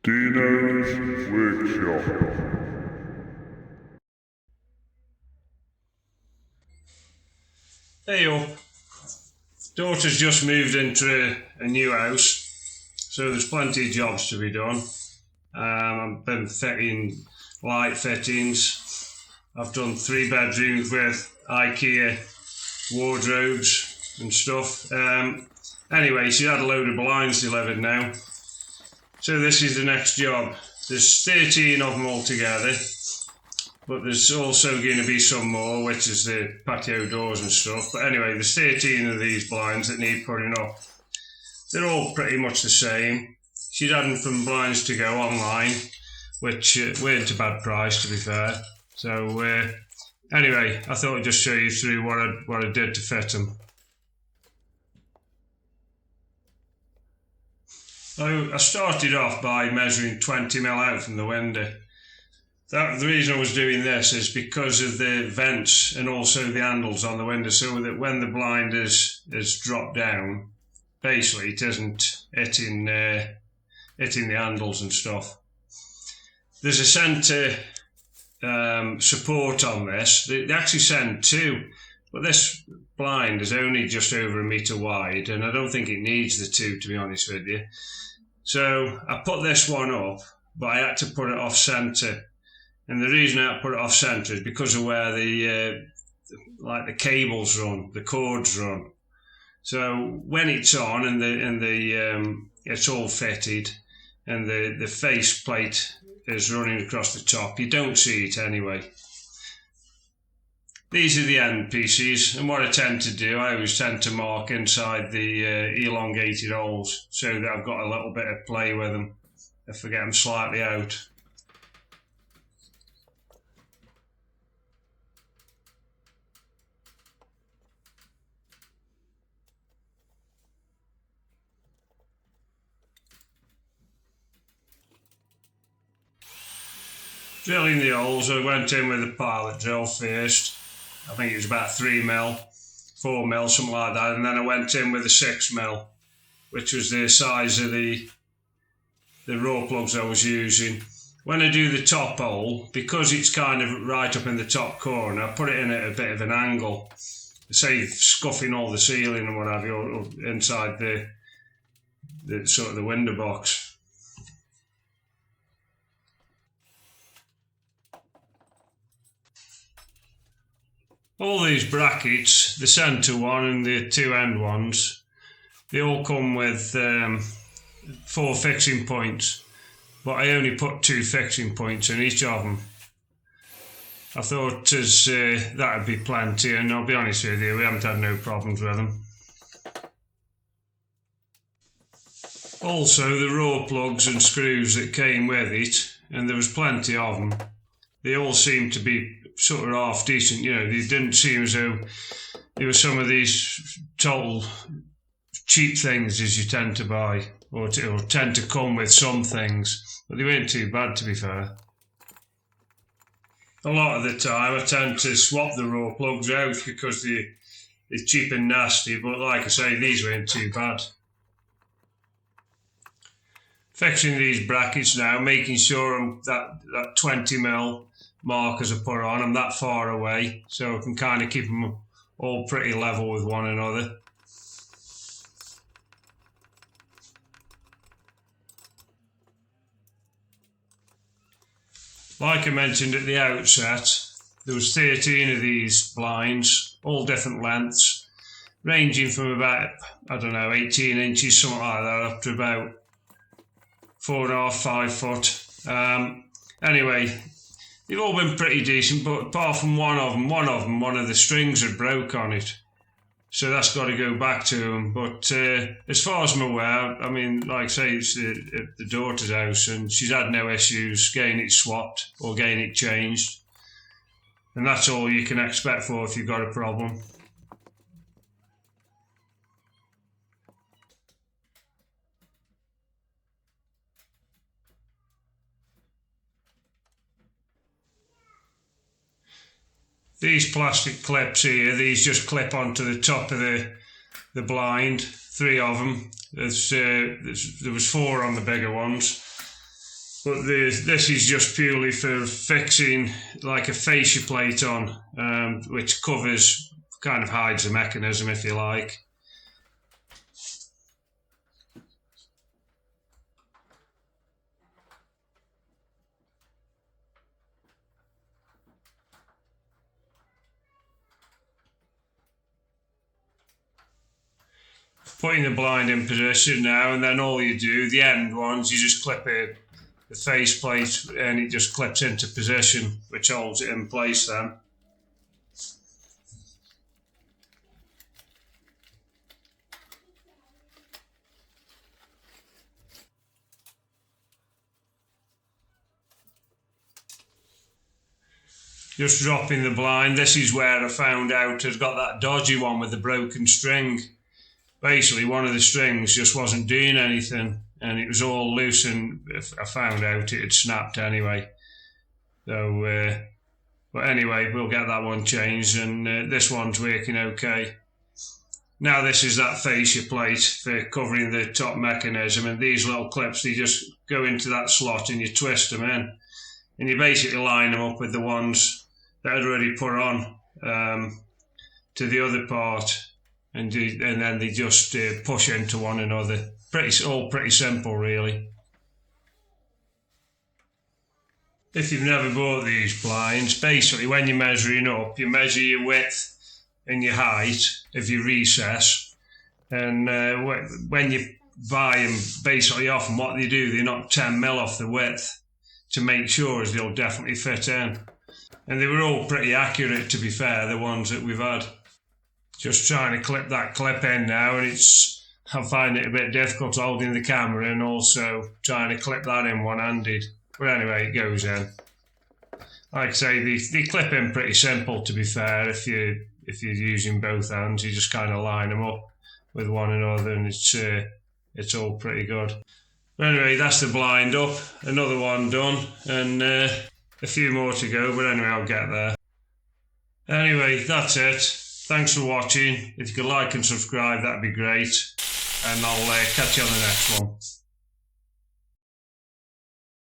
Dino's Workshop. Hey up. Daughter's just moved into a new house, so there's plenty of jobs to be done. I've been fitting light fittings. I've done 3 bedrooms with IKEA wardrobes and stuff. Anyway, she had a load of blinds delivered now. So this is the next job. There's 13 of them altogether, but there's also going to be some more, which is the patio doors and stuff. But anyway, there's 13 of these blinds that need putting up. They're all pretty much the same. She's had them from Blinds to Go online, which weren't a bad price, to be fair. So anyway, I thought I'd just show you through what I did to fit them. So I started off by measuring 20mm out from the window. The reason I was doing this is because of the vents and also the handles on the window, so that when the blind is dropped down, basically it isn't hitting the handles and stuff. There's a centre support on this. They actually send 2, but this blind is only just over 1 metre wide, and I don't think it needs the 2, to be honest with you. So I put this one up, but I had to put it off centre. And the reason I had to put it off centre is because of where the cables run, the cords run. So when it's on and it's all fitted, and the face plate is running across the top, you don't see it anyway. These are the end pieces, and what I tend to do, I always tend to mark inside the elongated holes so that I've got a little bit of play with them if I get them slightly out. Drilling the holes, I went in with a pilot drill first. I think it was about 3mm, 4mm, something like that, and then I went in with a 6mm, which was the size of the raw plugs I was using. When I do the top hole, because it's kind of right up in the top corner, I put it in at a bit of an angle, save scuffing all the ceiling and what have you, or inside the sort of the window box. All these brackets, the centre one and the 2 end ones, they all come with 4 fixing points, but I only put 2 fixing points in each of them. I thought that would be plenty, and I'll be honest with you, we haven't had no problems with them. Also, the raw plugs and screws that came with it, and there was plenty of them, they all seemed to be sort of half decent, you know. They didn't seem as though there were some of these total cheap things as you tend to buy, or tend to come with some things, but they weren't too bad, to be fair. A lot of the time I tend to swap the raw plugs out because they're cheap and nasty, but like I say, these weren't too bad. Fixing these brackets now, making sure that 20mm markers are put on, I'm that far away, so I can kind of keep them all pretty level with one another. Like I mentioned at the outset, there was 13 of these blinds, all different lengths, ranging from about, I don't know, 18 inches, something like that, up to about 4.5, 5 foot. Anyway, they've all been pretty decent, but apart from one of the strings had broke on it. So that's got to go back to them. But as far as I'm aware, I mean, like I say, it's the daughter's house, and she's had no issues getting it swapped or getting it changed. And that's all you can expect for if you've got a problem. These plastic clips here, these just clip onto the top of the blind, 3 of them. There was 4 on the bigger ones. But this is just purely for fixing like a fascia plate on, which covers, kind of hides the mechanism if you like. Putting the blind in position now, and then all you do, the end ones, you just clip it, the face plate, and it just clips into position, which holds it in place then. Just dropping the blind. This is where I found out I'd got that dodgy one with the broken string. Basically, one of the strings just wasn't doing anything, and it was all loose, and I found out it had snapped anyway. So, but anyway, we'll get that one changed, and this one's working okay. Now this is that fascia plate for covering the top mechanism, and these little clips, they just go into that slot and you twist them in, and you basically line them up with the ones that I'd already put on to the other part. And then they just push into one another. All pretty simple, really. If you've never bought these blinds, basically when you're measuring up, you measure your width and your height of your recess. And when you buy them, basically often what they do, they knock 10mm off the width to make sure as they'll definitely fit in. And they were all pretty accurate, to be fair, the ones that we've had. Just trying to clip that clip in now, and I find it a bit difficult holding the camera and also trying to clip that in one-handed. But anyway, it goes in. Like I say, they clip in pretty simple, to be fair. If you're using both hands, you just kind of line them up with one another, and it's all pretty good. But anyway, that's the blind up. Another one done, and a few more to go. But anyway, I'll get there. Anyway, that's it. Thanks for watching. If you could like and subscribe, that'd be great. And I'll catch you on the next one.